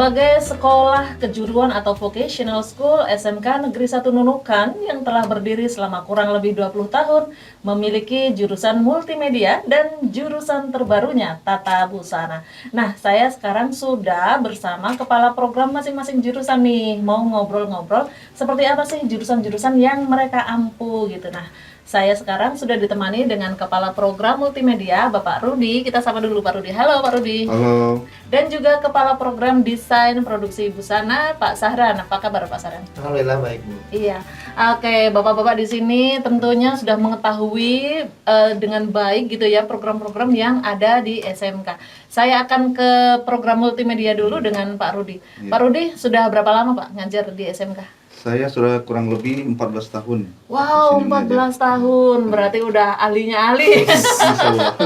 Sebagai sekolah kejuruan atau vocational school, SMK Negeri 1 Nunukan yang telah berdiri selama kurang lebih 20 tahun memiliki jurusan multimedia dan jurusan terbarunya Tata Busana. Nah, saya sekarang sudah bersama kepala program masing-masing jurusan nih, mau ngobrol-ngobrol seperti apa sih jurusan-jurusan yang mereka ampu gitu. Nah, saya sekarang sudah ditemani dengan Kepala Program Multimedia, Bapak Rudi. Kita sapa dulu Pak Rudi. Halo Pak Rudi. Halo. Dan juga Kepala Program Desain Produksi Busana, Pak Sahran. Apa kabar Pak Sahran? Alhamdulillah baik, Bu. Iya. Oke, Bapak-bapak di sini tentunya sudah mengetahui dengan baik gitu ya program-program yang ada di SMK. Saya akan ke program multimedia dulu dengan Pak Rudi. Iya. Pak Rudi, sudah berapa lama Pak ngajar di SMK? Saya sudah kurang lebih 14 tahun. Wow, di sini 14 tahun. Berarti udah ahlinya ahli. Insyaallah.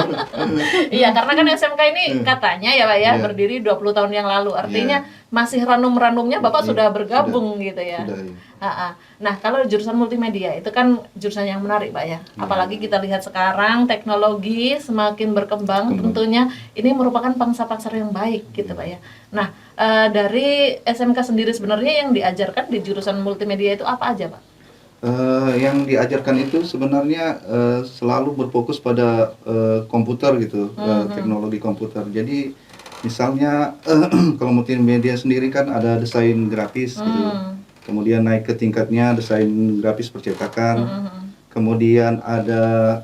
Iya, karena kan SMK ini katanya ya Pak ya, Iya. berdiri 20 tahun yang lalu. Artinya masih ranum-ranumnya Bapak Iya, sudah bergabung gitu ya. Sudah, ya. Nah, kalau jurusan multimedia itu kan jurusan yang menarik Pak ya. Apalagi kita lihat sekarang teknologi semakin berkembang, tentunya ini merupakan pangsa pasar yang baik gitu Pak ya. Nah, dari SMK sendiri sebenarnya yang diajarkan di jurusan multimedia itu apa aja Pak? Yang diajarkan itu sebenarnya selalu berfokus pada komputer gitu, teknologi komputer. Jadi misalnya kalau multimedia sendiri kan ada desain grafis gitu. Kemudian naik ke tingkatnya desain grafis percetakan. Kemudian ada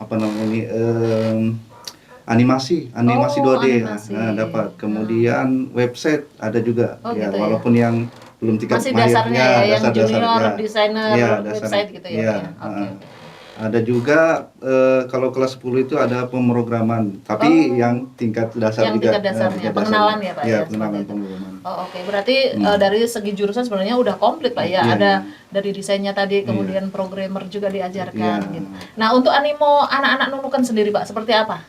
apa namanya ini animasi 2D animasi. dapat. Kemudian website ada juga ya, gitu ya. walaupun yang belum tingkat Masih mahir, dasarnya ya, yang junior desainer dasarnya. website gitu ya, Pak ya. Oke. Ada juga kalau kelas 10 itu ada pemrograman, tapi yang tingkat dasar Yang juga. tingkat dasarnya, pengenalan ya Pak ya, pengenalan seperti itu. pemrograman. Oh, oke. Berarti dari segi jurusan sebenarnya udah komplit Pak ya. Iya, Ada iya. dari desainnya tadi, kemudian programmer juga diajarkan Iya. gitu. Nah, untuk animo anak-anak Nunukan sendiri Pak, seperti apa?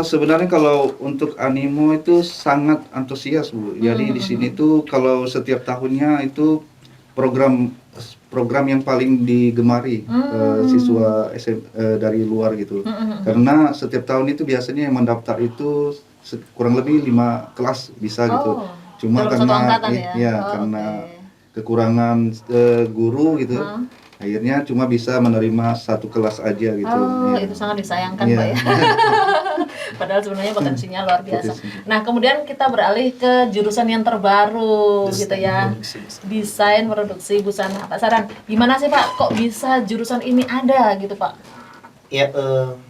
Sebenarnya kalau untuk animo itu sangat antusias Bu. Jadi di sini tuh kalau setiap tahunnya itu program yang paling digemari siswa dari luar gitu. Karena setiap tahun itu biasanya yang mendaftar itu kurang lebih 5 kelas bisa gitu. Cuma dalam satu karena angkatan ya? karena Oke. kekurangan guru gitu. Akhirnya cuma bisa menerima 1 kelas aja gitu. Iya. Itu sangat disayangkan Iya. Pak ya. Padahal sebenarnya potensinya luar biasa. Potensi. Nah, kemudian kita beralih ke jurusan yang terbaru gitu ya. Desain produksi busana. Pak Saran, gimana sih Pak kok bisa jurusan ini ada gitu Pak? Ya,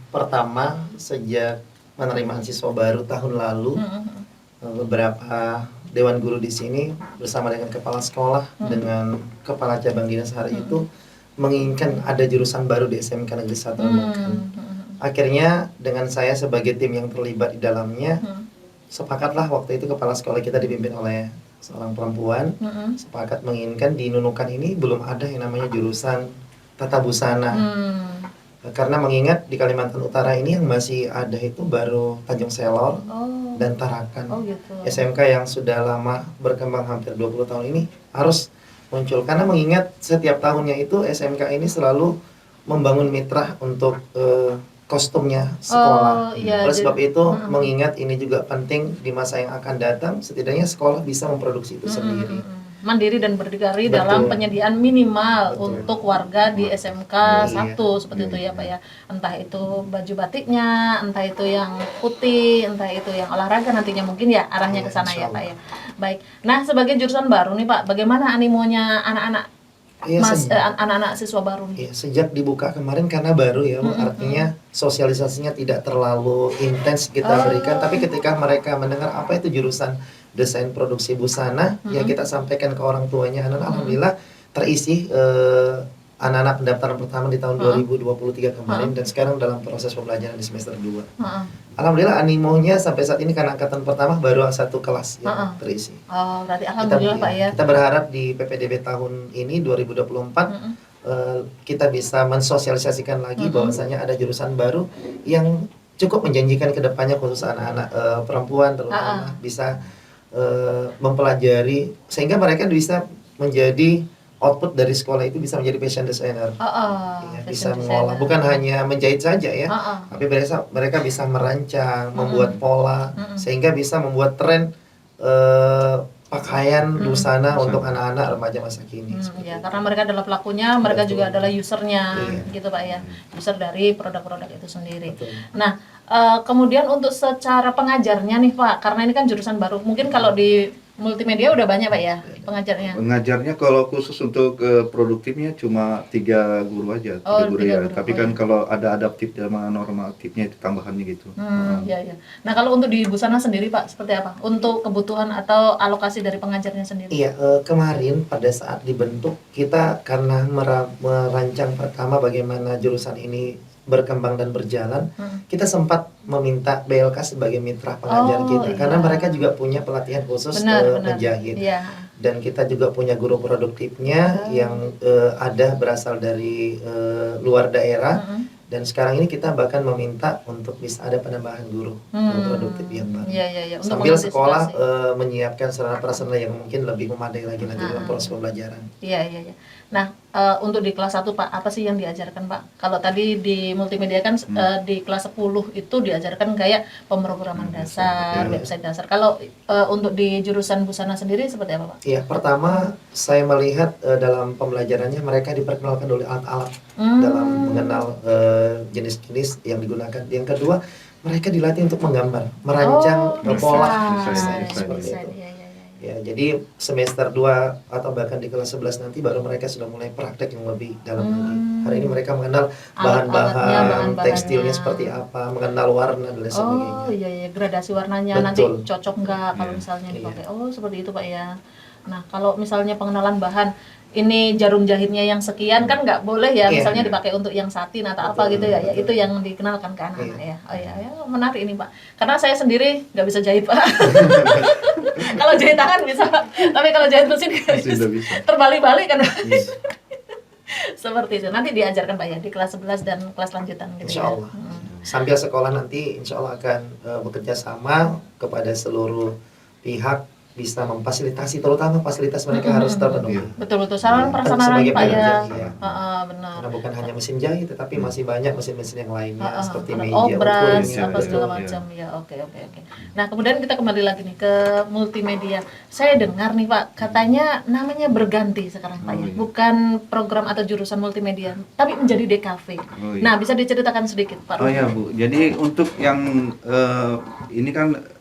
pertama sejak penerimaan siswa baru tahun lalu, beberapa dewan guru di sini bersama dengan kepala sekolah dengan kepala cabang dinas hari itu menginginkan ada jurusan baru di SMK Negeri 1 Nunukan. Akhirnya dengan saya sebagai tim yang terlibat di dalamnya, sepakatlah waktu itu kepala sekolah kita dipimpin oleh seorang perempuan, sepakat menginginkan di Nunukan ini belum ada yang namanya jurusan tata busana. Karena mengingat di Kalimantan Utara ini yang masih ada itu baru Tanjung Selor dan Tarakan. Gitu. SMK yang sudah lama berkembang hampir 20 tahun ini harus muncul. Karena mengingat setiap tahunnya itu SMK ini selalu membangun mitra untuk kostumnya sekolah. Oleh sebab itu mengingat ini juga penting di masa yang akan datang, setidaknya sekolah bisa memproduksi itu sendiri. Mandiri dan berdikari Betul. dalam penyediaan minimal Betul. untuk warga di SMK 1 seperti itu ya Pak ya. Entah itu baju batiknya, entah itu yang putih, entah itu yang olahraga, nantinya mungkin ya arahnya ke sana ya Pak ya. Baik. Nah, sebagai jurusan baru nih Pak, bagaimana animonya anak-anak anak-anak siswa baru nih? Ya, sejak dibuka kemarin karena baru ya, Bu, artinya sosialisasinya tidak terlalu intens kita berikan, tapi ketika mereka mendengar apa itu jurusan desain produksi busana, ya kita sampaikan ke orang tuanya, dan alhamdulillah terisi anak-anak pendaftaran pertama di tahun 2023 kemarin dan sekarang dalam proses pembelajaran di semester 2. Alhamdulillah animonya sampai saat ini karena angkatan pertama baru 1 kelas yang terisi. Oh, berarti alhamdulillah Pak ya. Kita berharap di PPDB tahun ini 2024 kita bisa mensosialisasikan lagi bahwasanya ada jurusan baru yang cukup menjanjikan ke depannya khusus anak-anak perempuan terutama bisa mempelajari sehingga mereka bisa menjadi output dari sekolah itu bisa menjadi fashion designer. Ya, bisa fashion mengolah, designer. bukan hanya menjahit saja ya, Oh, tapi mereka bisa merancang, membuat pola, sehingga bisa membuat tren pakaian busana untuk anak-anak remaja masa kini. Seperti ya, itu. karena mereka adalah pelakunya, mereka Betul. juga adalah usernya, Iya. gitu Pak ya, user dari produk-produk itu sendiri. Betul. Nah, kemudian untuk secara pengajarnya nih Pak, karena ini kan jurusan baru, mungkin kalau di multimedia udah banyak Pak ya pengajarnya. Pengajarnya kalau khusus untuk produktifnya cuma 3 guru aja, Oh, 3 guru 3 ya. guru. Tapi Oh, kan iya. kalau ada adaptif sama normatifnya itu tambahannya gitu. Ya, ya. Nah, kalau untuk di busana sendiri Pak, seperti apa? Untuk kebutuhan atau alokasi dari pengajarnya sendiri? Iya, kemarin pada saat dibentuk kita karena merancang pertama bagaimana jurusan ini berkembang dan berjalan, kita sempat meminta BLK sebagai mitra pengajar kita, karena mereka juga punya pelatihan khusus menjahit. Iya. Dan kita juga punya guru produktifnya yang ada berasal dari luar daerah. Dan sekarang ini kita bahkan meminta untuk bisa ada penambahan guru produktif yang baru. Iya. Untuk Sambil sekolah mengantisipasi. menyiapkan sarana prasarana yang mungkin lebih memadai lagi nanti dalam proses pembelajaran. Iya. Nah, untuk di kelas 1 Pak, apa sih yang diajarkan Pak? Kalau tadi di multimedia kan di kelas 10 itu diajarkan kayak pemrograman dasar, website dasar. Kalau untuk di jurusan busana sendiri seperti apa Pak? Iya, pertama saya melihat dalam pembelajarannya mereka diperkenalkan oleh alat-alat dalam mengenal jenis-jenis yang digunakan. Yang kedua, mereka dilatih untuk menggambar, merancang pola desain seperti itu. Ya, jadi semester 2 atau bahkan di kelas 11 nanti baru mereka sudah mulai praktek yang lebih dalam lagi. Hari ini mereka mengenal bahan-bahan tekstilnya seperti apa, mengenal warna dan lain sebagainya. Oh iya, gradasi warnanya nanti cocok nggak kalau misalnya dipakai. Oh, seperti itu Pak ya. Nah, kalau misalnya pengenalan bahan, ini jarum jahitnya yang sekian kan nggak boleh ya, misalnya dipakai untuk yang satin atau apa gitu ya. Itu yang dikenalkan ke anak-anak ya. Oh iya, menarik ini Pak. Karena saya sendiri nggak bisa jahit Pak. Kalau jahit tangan bisa, tapi kalau jahit mesin nggak bisa. Terbalik-balik kan. Seperti itu. Nanti diajarkan Pak ya di kelas 11 dan kelas lanjutan gitu. Insya Allah. Sambil sekolah nanti insya Allah akan bekerja sama kepada seluruh pihak, bisa memfasilitasi, terutama fasilitas mereka harus terpenuhi. Betul, sarana prasarana Pak ya. Benar. Karena bukan hanya mesin jahit, tetapi masih banyak mesin-mesin yang lainnya seperti meja, obras, ukurnya, apa segala macam ya. Oke. Nah, kemudian kita kembali lagi nih ke multimedia. Saya dengar nih Pak, katanya namanya berganti sekarang Pak ya. Bukan program atau jurusan multimedia, tapi menjadi DKV. Nah, bisa diceritakan sedikit Pak? Oh ya Bu, jadi untuk yang ini kan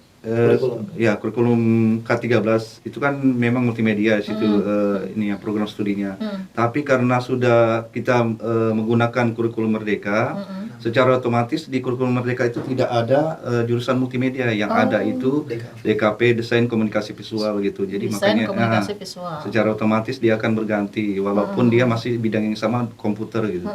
kurikulum K13 itu kan memang multimedia situ ini ya program studinya. Tapi karena sudah kita menggunakan kurikulum Merdeka, secara otomatis di kurikulum Merdeka itu tidak ada jurusan multimedia, yang ada itu DKP, desain komunikasi visual gitu. Jadi desain makanya visual. Secara otomatis dia akan berganti walaupun dia masih bidang yang sama, komputer gitu.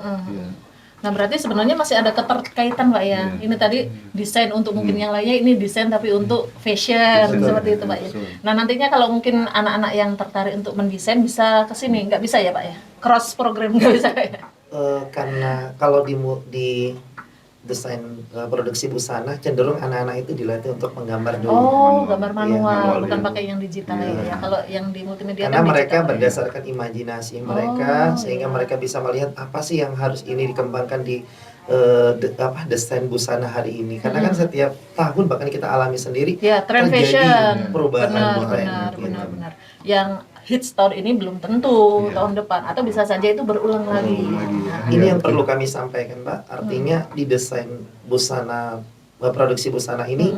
Nah, berarti sebenarnya masih ada keterkaitan Pak ya. Ini tadi desain untuk mungkin yang lainnya, ini desain tapi untuk fashion seperti itu Pak ya. Nah, nantinya kalau mungkin anak-anak yang tertarik untuk mendesain bisa ke sini, nggak bisa ya Pak ya? Cross program nggak bisa ya? Karena kalau di desain produksi busana cenderung anak-anak itu dilatih untuk menggambar dulu. Gambar manual, bukan pakai yang digital ya. Kalau yang di multimedia karena kan mereka digital, berdasarkan imajinasi mereka, sehingga mereka bisa melihat apa sih yang harus ini dikembangkan di desain busana hari ini. Karena kan setiap tahun bahkan kita alami sendiri tren terjadi fashion, perubahan benar. Yang hits tahun ini belum tentu tahun depan, atau bisa saja itu berulang lagi. Ini yang perlu kami sampaikan Mbak, artinya di desain busana, produksi busana ini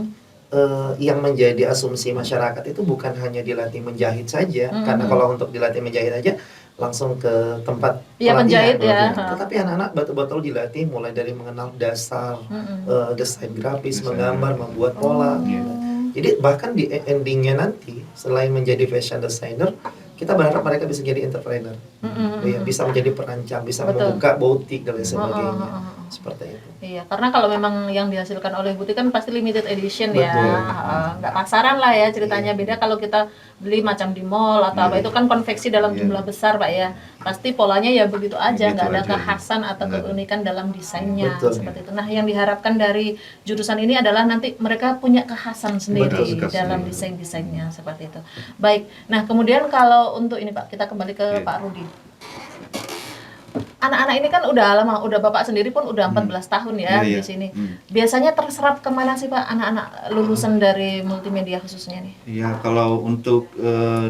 yang menjadi asumsi masyarakat itu bukan hanya dilatih menjahit saja, karena kalau untuk dilatih menjahit aja langsung ke tempat penjahit tetapi anak-anak betul-betul dilatih mulai dari mengenal dasar desain grafis, menggambar, membuat pola. Jadi bahkan di endingnya nanti selain menjadi fashion designer, kita berharap mereka bisa jadi entrepreneur, bisa menjadi perancang, bisa membuka boutique dan lain sebagainya. seperti itu. Iya, karena kalau memang yang dihasilkan oleh butik kan pasti limited edition ya, Betul. nggak pasaran lah ya ceritanya. Beda kalau kita beli macam di mall atau apa, itu kan konveksi dalam jumlah besar Pak ya. Pasti polanya ya begitu aja, Begitu nggak ada aja. kekhasan atau Nggak ada. keunikan dalam desainnya Betul. seperti itu. Nah, yang diharapkan dari jurusan ini adalah nanti mereka punya kekhasan sendiri Betul sekali. dalam desain-desainnya seperti itu. Baik, nah kemudian kalau untuk ini Pak, kita kembali ke Pak Rudi. Anak-anak ini kan udah lama, udah Bapak sendiri pun udah 14 tahun ya Iya, iya. di sini. Biasanya terserap kemana sih Pak anak-anak lulusan dari multimedia khususnya nih? Ya, kalau untuk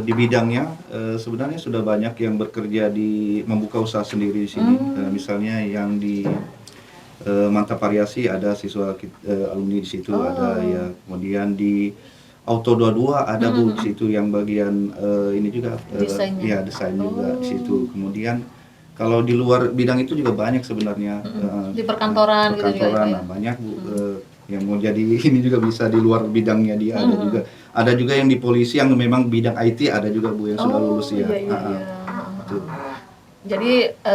di bidangnya sebenarnya sudah banyak yang bekerja di membuka usaha sendiri di sini. Misalnya yang di Mantap Variasi ada siswa alumni di situ, ada ya. Kemudian di Auto 22 ada Bu di situ yang bagian ini juga Desainnya. ya desain juga di situ. Kemudian kalau di luar bidang itu juga banyak sebenarnya. Di perkantoran gitu juga perkantoran, ya, Pak, nah, banyak Bu yang mau jadi ini juga bisa di luar bidangnya dia ada juga yang di polisi yang memang bidang IT ada juga Bu yang sudah lulus ya. Iya, iya, iya. Itu. Jadi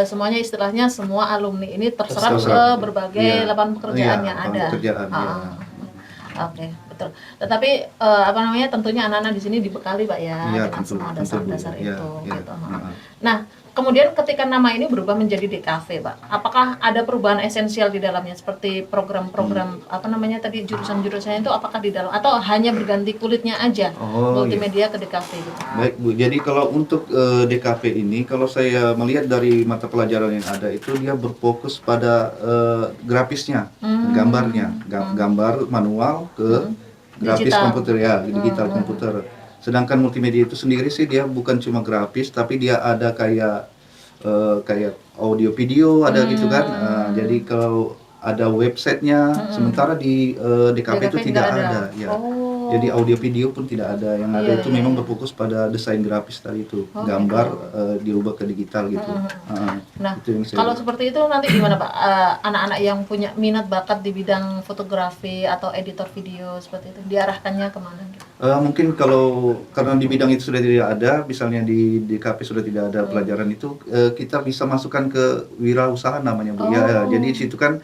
semuanya istilahnya semua alumni ini terserap ke Terserap. berbagai Iya. lapangan pekerjaan Iya, yang lapangan ada. pekerjaan, iya. Oke, betul. Tetapi apa namanya, tentunya anak-anak di sini dibekali Pak ya Iya, dengan tentu, semua tentu, Bu. dasar-dasar Iya, itu. iya. Gitu. Nah, kemudian ketika nama ini berubah menjadi DKV Pak, apakah ada perubahan esensial di dalamnya seperti program-program apa namanya tadi jurusan-jurusannya itu, apakah di dalam atau hanya berganti kulitnya aja Oh, multimedia ke DKV gitu? Baik Bu, jadi kalau untuk DKV ini, kalau saya melihat dari mata pelajaran yang ada itu dia berfokus pada grafisnya, gambarnya, gambar manual ke grafis Digital. komputer ya, digital komputer. Sedangkan multimedia itu sendiri sih dia bukan cuma grafis, tapi dia ada kayak audio video ada gitu kan. Jadi kalau ada websitenya, sementara di DKV itu DKV tidak nggak ada. ada. Ya. Oh. Jadi audio video pun tidak ada. Yang ada Iya, itu iya, memang iya. berfokus pada desain grafis tadi itu, Oh, gambar dirubah ke digital gitu. Nah, Itu yang saya kalau lihat. seperti itu nanti gimana Pak? Anak-anak yang punya minat bakat di bidang fotografi atau editor video seperti itu diarahkannya kemana? Gitu? Mungkin kalau karena di bidang itu sudah tidak ada, misalnya di DKP sudah tidak ada pelajaran itu, kita bisa masukkan ke wirausaha namanya Bu. Ya, jadi di situ kan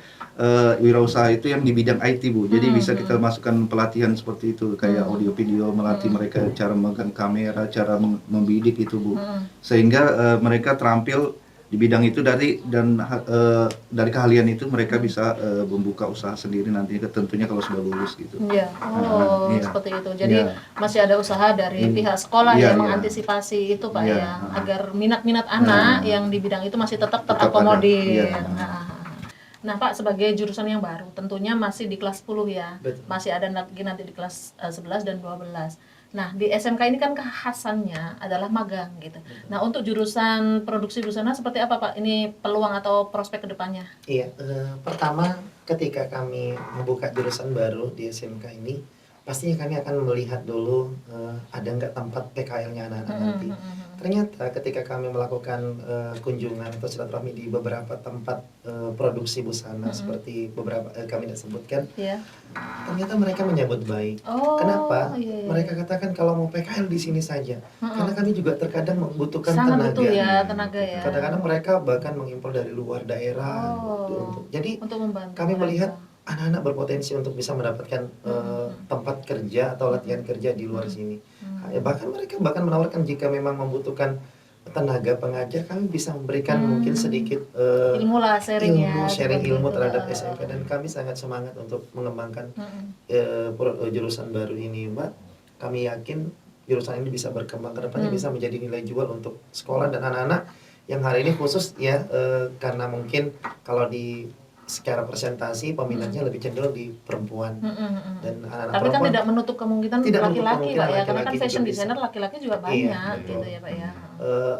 wirausaha itu yang di bidang IT Bu. Jadi bisa kita masukkan pelatihan seperti itu kayak audio video, melatih mereka cara memegang kamera, cara membidik itu Bu. Sehingga mereka terampil di bidang itu dari keahlian itu mereka bisa membuka usaha sendiri nanti tentunya kalau sudah lulus gitu. Iya. Oh, Iya. seperti itu. Jadi Iya. masih ada usaha dari pihak sekolah Iya, yang iya. mengantisipasi itu Pak Iya. ya, agar minat-minat anak yang di bidang itu masih tetap Tetap terakomodir. ada. Iya. Nah Pak, sebagai jurusan yang baru tentunya masih di kelas 10 ya. Betul. Masih ada lagi nanti di kelas 11 dan 12. Nah, di SMK ini kan kekhasannya adalah magang gitu. Nah, untuk jurusan produksi busana seperti apa Pak? Ini peluang atau prospek kedepannya? Iya, pertama ketika kami membuka jurusan baru di SMK ini, pastinya kami akan melihat dulu ada nggak tempat PKL-nya anak-anak nanti. Ternyata ketika kami melakukan kunjungan atau silaturahmi di beberapa tempat produksi busana seperti beberapa kami tidak sebutkan, Iya. ternyata mereka menyambut baik. Oh, Kenapa? iya, iya. Mereka katakan kalau mau PKL di sini saja, karena kami juga terkadang membutuhkan Sangat tenaga. butuh ya tenaga ya. Kadang-kadang mereka bahkan mengimpor dari luar daerah. Jadi Untuk membantu. kami mereka. melihat anak-anak berpotensi untuk bisa mendapatkan tempat kerja atau latihan kerja di luar sini. Ya, bahkan mereka menawarkan jika memang membutuhkan tenaga pengajar, kami bisa memberikan mungkin sedikit ilmu lah, sharing ya. sharing seperti ilmu itu. terhadap SMK, dan kami sangat semangat untuk mengembangkan jurusan baru ini, Mbak. Kami yakin jurusan ini bisa berkembang ke depannya, bisa menjadi nilai jual untuk sekolah dan anak-anak yang hari ini khusus ya, karena mungkin kalau di secara presentasi peminatnya lebih cenderung di perempuan dan anak-anak Tapi kan perempuan. tidak menutup kemungkinan Tidak menutup laki-laki kemungkinan Pak ya, karena kan laki-laki fashion juga bisa. designer laki-laki juga Iya, banyak betul. gitu ya Pak ya.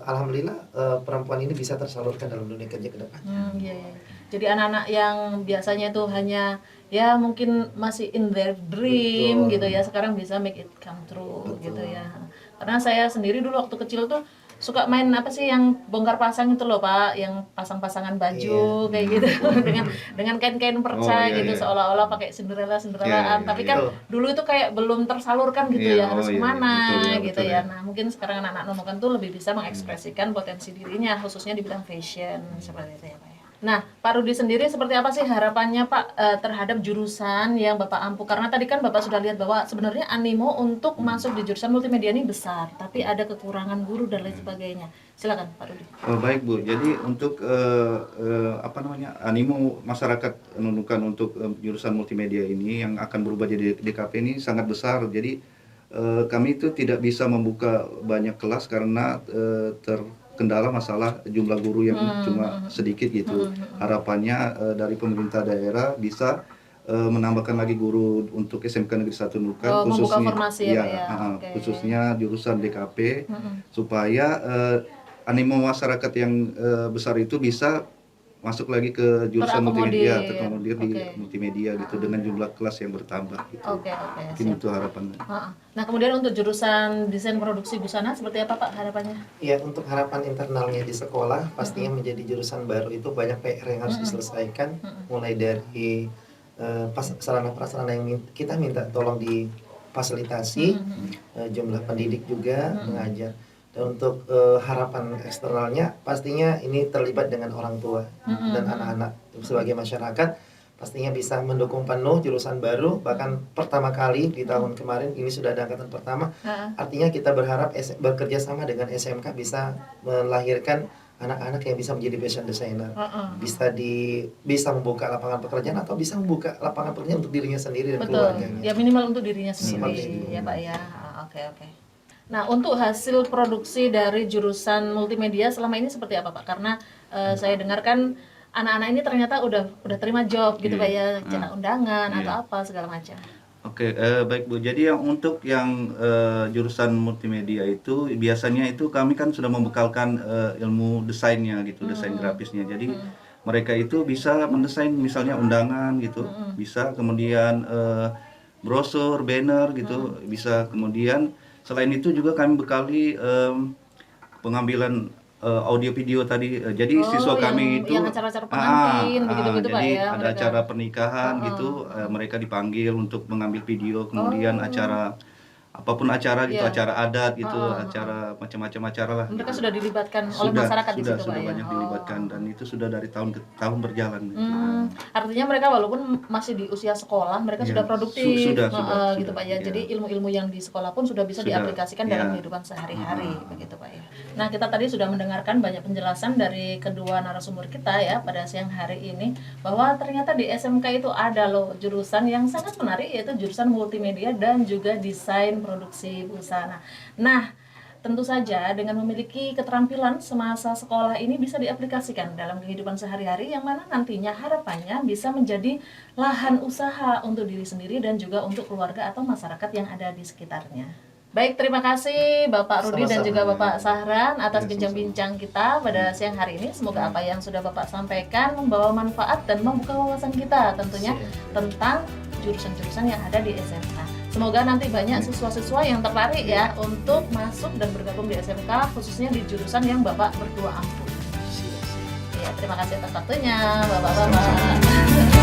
Alhamdulillah perempuan ini bisa tersalurkan dalam dunia kerja ke depannya. Iya, iya. Jadi anak-anak yang biasanya itu hanya ya mungkin masih in their dream Betul. gitu ya, sekarang bisa make it come true gitu ya. Karena saya sendiri dulu waktu kecil tuh suka main apa sih yang bongkar pasang itu loh Pak, yang pasang-pasangan baju kayak gitu dengan kain-kain perca iya, gitu, iya. seolah-olah pakai Cinderella-Cinderellaan. Iya, iya, Tapi iya. kan dulu itu kayak belum tersalurkan gitu Iya, ya, harus oh, iya, kemana betul ya, gitu betul ya. ya. Nah mungkin sekarang anak-anak nomokan tuh lebih bisa mengekspresikan potensi dirinya khususnya di bidang fashion seperti itu ya Pak ya. Nah, Pak Rudi sendiri seperti apa sih harapannya Pak terhadap jurusan yang Bapak ampu? Karena tadi kan Bapak sudah lihat bahwa sebenarnya animo untuk masuk di jurusan multimedia ini besar, tapi ada kekurangan guru dan lain sebagainya. Silakan Pak Rudi. Baik Bu, jadi untuk apa namanya animo masyarakat Nunukan untuk jurusan multimedia ini yang akan berubah jadi DKP ini sangat besar. Jadi kami itu tidak bisa membuka banyak kelas karena terkendala masalah jumlah guru yang cuma sedikit gitu. Harapannya dari pemerintah daerah bisa menambahkan lagi guru untuk SMK Negeri 1 Nunukan, Membuka formasi ya, Pak, ya. Oke. khususnya jurusan DKP supaya animo masyarakat yang besar itu bisa masuk lagi ke jurusan multimedia, terkomodir di multimedia gitu dengan jumlah kelas yang bertambah gitu. Oke, Mungkin itu harapannya. Nah, kemudian untuk jurusan desain produksi busana seperti apa Pak harapannya? Ya, untuk harapan internalnya di sekolah pastinya menjadi jurusan baru itu banyak PR yang harus diselesaikan, mulai dari sarana-prasarana yang kita minta tolong difasilitasi, jumlah pendidik juga mengajar. Dan untuk harapan eksternalnya pastinya ini terlibat dengan orang tua dan anak-anak sebagai masyarakat pastinya bisa mendukung penuh jurusan baru. Bahkan pertama kali di tahun kemarin ini sudah ada angkatan pertama, artinya kita berharap bekerja sama dengan SMK bisa melahirkan anak-anak yang bisa menjadi fashion designer, bisa membuka lapangan pekerjaan atau bisa membuka lapangan pekerjaan untuk dirinya sendiri dan keluarganya. Ya minimal untuk dirinya sendiri ya Pak ya. Oke. Nah, untuk hasil produksi dari jurusan multimedia selama ini seperti apa Pak? Karena saya dengarkan anak-anak ini ternyata udah terima job gitu Pak ya, cetak undangan atau apa segala macam. Oke, baik Bu. Jadi untuk yang jurusan multimedia itu biasanya itu kami kan sudah membekalkan ilmu desainnya gitu, desain grafisnya. Jadi mereka itu bisa mendesain misalnya undangan gitu, bisa kemudian brosur, banner gitu, bisa kemudian selain itu juga kami bekali pengambilan audio video tadi. Jadi siswa kami itu yang acara-acara pengantin begitu-begitu Pak jadi ya. ada acara pernikahan gitu, mereka dipanggil untuk mengambil video, kemudian acara apapun acara gitu, acara adat gitu, acara macam-macam acara lah. Mereka gitu. sudah dilibatkan oleh masyarakat di situ Pak Sudah ya. banyak dilibatkan dan itu sudah dari tahun ke tahun berjalan. Artinya mereka walaupun masih di usia sekolah, mereka sudah produktif sudah, gitu Pak ya. Jadi ilmu-ilmu yang di sekolah pun sudah bisa diaplikasikan dalam kehidupan sehari-hari begitu Pak ya. Nah, kita tadi sudah mendengarkan banyak penjelasan dari kedua narasumber kita ya pada siang hari ini bahwa ternyata di SMK itu ada loh jurusan yang sangat menarik, yaitu jurusan multimedia dan juga desain produksi busana. Nah, tentu saja dengan memiliki keterampilan semasa sekolah ini bisa diaplikasikan dalam kehidupan sehari-hari yang mana nantinya harapannya bisa menjadi lahan usaha untuk diri sendiri dan juga untuk keluarga atau masyarakat yang ada di sekitarnya. Baik, terima kasih Bapak Rudi dan juga Bapak Sahran atas bincang-bincang kita pada siang hari ini. Semoga apa yang sudah Bapak sampaikan membawa manfaat dan membuka wawasan kita tentunya tentang jurusan-jurusan yang ada di SMK. Semoga nanti banyak siswa-siswa yang tertarik ya untuk masuk dan bergabung di SMK, khususnya di jurusan yang Bapak berdua ampu. Ya, terima kasih atas waktunya, Bapak-bapak.